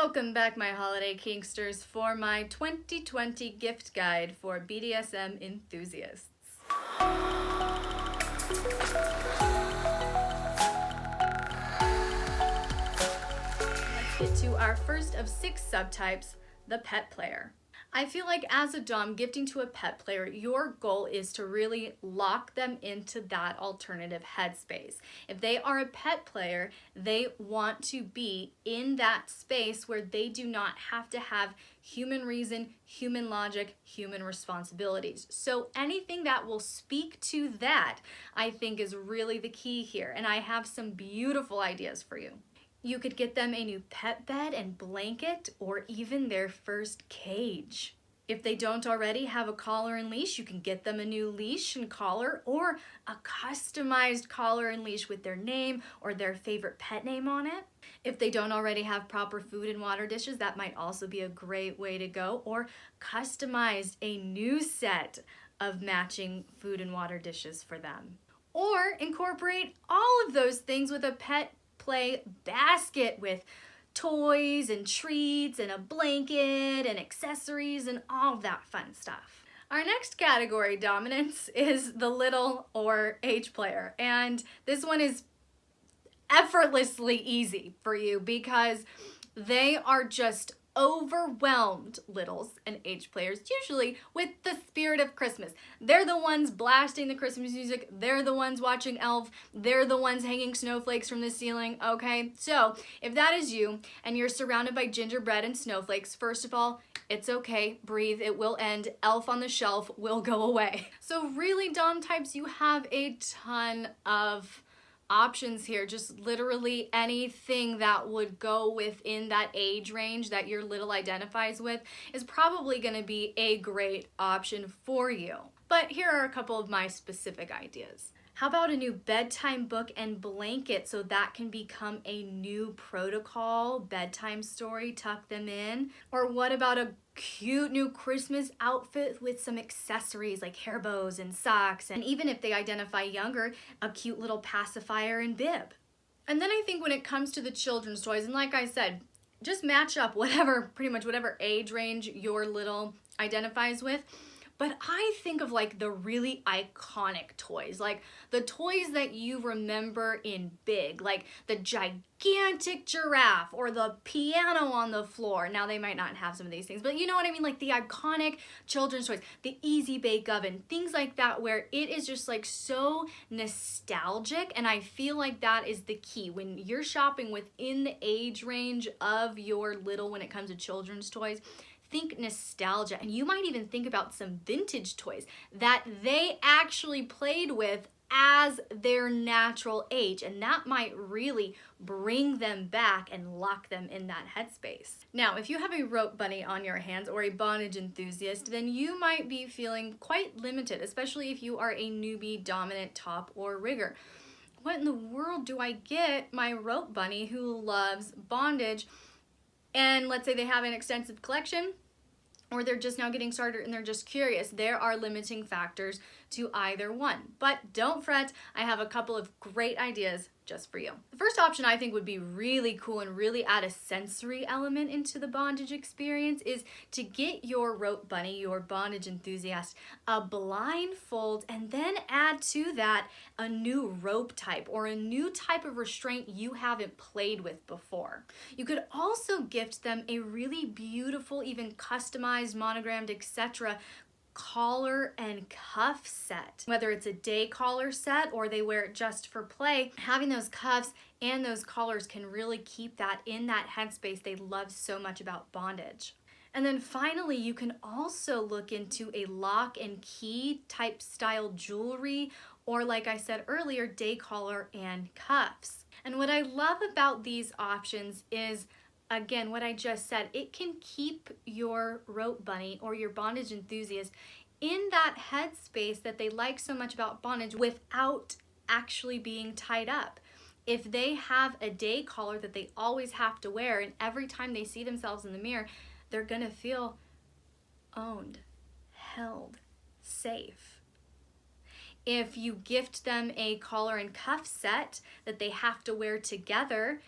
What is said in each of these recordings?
Welcome back, my holiday kinksters, for my 2020 gift guide for BDSM enthusiasts. Let's get to our first of 6 subtypes, the pet player. I feel like as a dom, gifting to a pet player, your goal is to really lock them into that alternative headspace. If they are a pet player, they want to be in that space where they do not have to have human reason, human logic, human responsibilities. So anything that will speak to that, I think, is really the key here. And I have some beautiful ideas for you. You could get them a new pet bed and blanket, or even their first cage. If they don't already have a collar and leash, you can get them a new leash and collar, or a customized collar and leash with their name or their favorite pet name on it. If they don't already have proper food and water dishes, that might also be a great way to go, or customize a new set of matching food and water dishes for them. Or incorporate all of those things with a pet play basket with toys and treats and a blanket and accessories and all of that fun stuff. Our next category, dominance, is the little or age player. And this one is effortlessly easy for you because they are just overwhelmed, littles and age players, usually with the spirit of Christmas. They're the ones blasting the Christmas music. They're the ones watching Elle. They're the ones hanging snowflakes from the ceiling, okay? So if that is you and you're surrounded by gingerbread and snowflakes, first of all, it's okay, breathe, it will end. Elle on the shelf will go away. So really, dom types, you have a ton of options here. Just literally anything that would go within that age range that your little identifies with is probably going to be a great option for you. But here are a couple of my specific ideas. How about a new bedtime book and blanket so that can become a new protocol bedtime story, tuck them in? Or what about a cute new Christmas outfit with some accessories like hair bows and socks, and even if they identify younger, a cute little pacifier and bib. And then I think when it comes to the children's toys, and like I said, just match up pretty much whatever age range your little identifies with. But I think of like the really iconic toys, like the toys that you remember in big, like the gigantic giraffe or the piano on the floor. Now they might not have some of these things, but you know what I mean? Like the iconic children's toys, the easy bake oven, things like that, where it is just like so nostalgic. And I feel like that is the key when you're shopping within the age range of your little when it comes to children's toys. Think nostalgia, and you might even think about some vintage toys that they actually played with as their natural age, and that might really bring them back and lock them in that headspace. Now, if you have a rope bunny on your hands or a bondage enthusiast, then you might be feeling quite limited, especially if you are a newbie dominant top or rigger. What in the world do I get my rope bunny who loves bondage? And let's say they have an extensive collection, or they're just now getting started and they're just curious. There are limiting factors to either one. But don't fret, I have a couple of great ideas just for you. The first option I think would be really cool and really add a sensory element into the bondage experience is to get your rope bunny, your bondage enthusiast, a blindfold, and then add to that a new rope type or a new type of restraint you haven't played with before. You could also gift them a really beautiful, even customized, monogrammed, etc. collar and cuff set. Whether it's a day collar set or they wear it just for play, having those cuffs and those collars can really keep that in that headspace they love so much about bondage. And then finally, you can also look into a lock and key type style jewelry, or like I said earlier, day collar and cuffs. And what I love about these options is, again, what I just said, it can keep your rope bunny or your bondage enthusiast in that headspace that they like so much about bondage without actually being tied up. If they have a day collar that they always have to wear, and every time they see themselves in the mirror, they're gonna feel owned, held, safe. If you gift them a collar and cuff set that they have to wear together,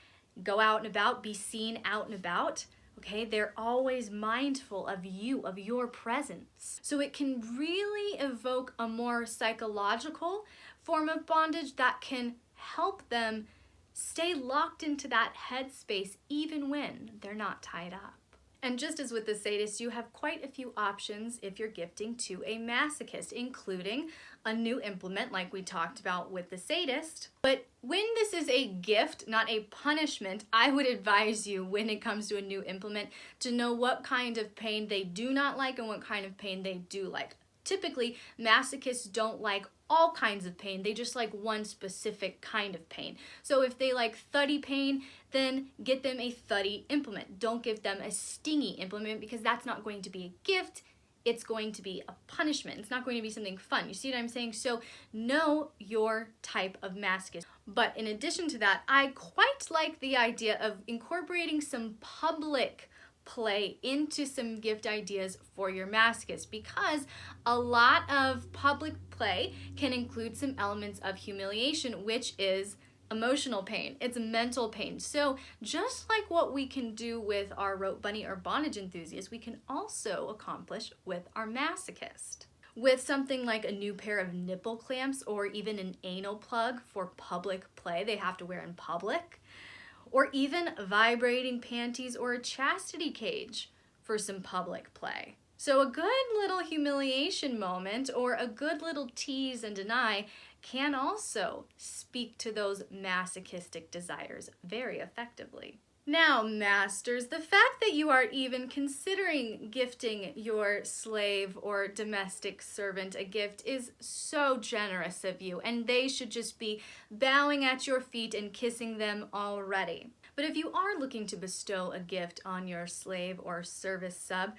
go out and about, be seen out and about, okay? They're always mindful of you, of your presence. So it can really evoke a more psychological form of bondage that can help them stay locked into that headspace even when they're not tied up. And just as with the sadist, you have quite a few options if you're gifting to a masochist, including a new implement like we talked about with the sadist. But when this is a gift, not a punishment, I would advise you when it comes to a new implement to know what kind of pain they do not like and what kind of pain they do like. Typically, masochists don't like all kinds of pain. They just like one specific kind of pain. So if they like thuddy pain, then get them a thuddy implement. Don't give them a stingy implement because that's not going to be a gift. It's going to be a punishment. It's not going to be something fun. You see what I'm saying? So know your type of masochist. But in addition to that, I quite like the idea of incorporating some public play into some gift ideas for your masochist, because a lot of public play can include some elements of humiliation, which is emotional pain. It's mental pain. So just like what we can do with our rope bunny or bondage enthusiast, we can also accomplish with our masochist. With something like a new pair of nipple clamps or even an anal plug for public play they have to wear in public, or even vibrating panties or a chastity cage for some public play. So a good little humiliation moment or a good little tease and deny can also speak to those masochistic desires very effectively. Now, masters, the fact that you are even considering gifting your slave or domestic servant a gift is so generous of you, and they should just be bowing at your feet and kissing them already. But if you are looking to bestow a gift on your slave or service sub,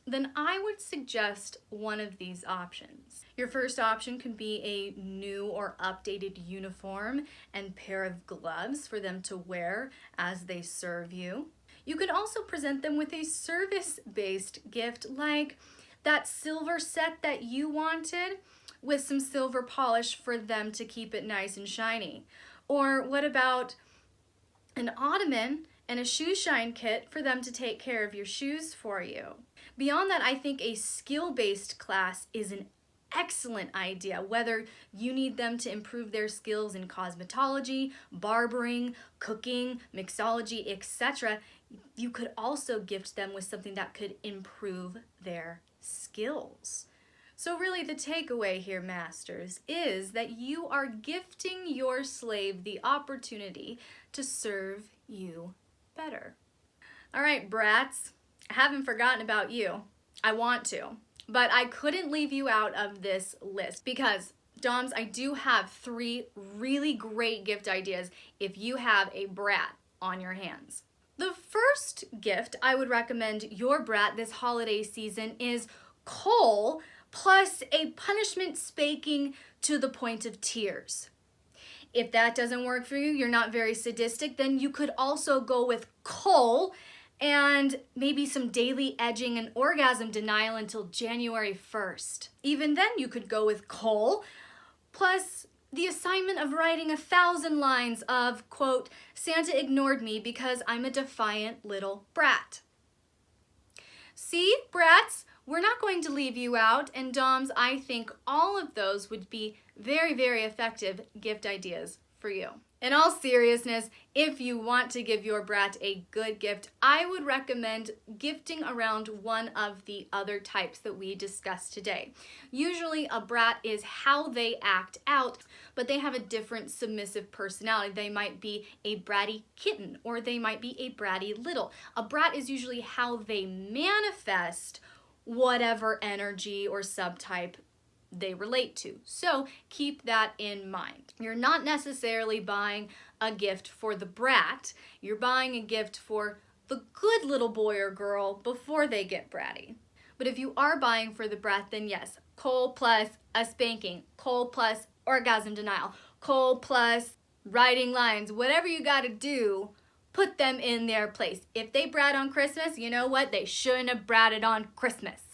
then I would suggest one of these options. Your first option could be a new or updated uniform and pair of gloves for them to wear as they serve you. You could also present them with a service-based gift like that silver set that you wanted with some silver polish for them to keep it nice and shiny. Or what about an ottoman and a shoe shine kit for them to take care of your shoes for you? Beyond that, I think a skill-based class is an excellent idea, whether you need them to improve their skills in cosmetology, barbering, cooking, mixology, etc. You could also gift them with something that could improve their skills. So really the takeaway here, masters, is that you are gifting your slave the opportunity to serve you better. All right, brats, I haven't forgotten about you. I want to, but I couldn't leave you out of this list because, Doms, I do have 3 really great gift ideas if you have a brat on your hands. The first gift I would recommend your brat this holiday season is coal plus a punishment spanking to the point of tears. If that doesn't work for you, you're not very sadistic, then you could also go with coal and maybe some daily edging and orgasm denial until January 1st. Even then you could go with coal plus the assignment of writing 1,000 lines of, quote, Santa ignored me because I'm a defiant little brat. See, brats, we're not going to leave you out, and Doms, I think all of those would be very, very effective gift ideas for you. In all seriousness, if you want to give your brat a good gift, I would recommend gifting around one of the other types that we discussed today. Usually a brat is how they act out, but they have a different submissive personality. They might be a bratty kitten, or they might be a bratty little. A brat is usually how they manifest whatever energy or subtype they relate to. So keep that in mind. You're not necessarily buying a gift for the brat. You're buying a gift for the good little boy or girl before they get bratty. But if you are buying for the brat, then yes, coal plus a spanking, coal plus orgasm denial, coal plus writing lines, whatever you gotta do, put them in their place. If they brat on Christmas, you know what? They shouldn't have bratted on Christmas.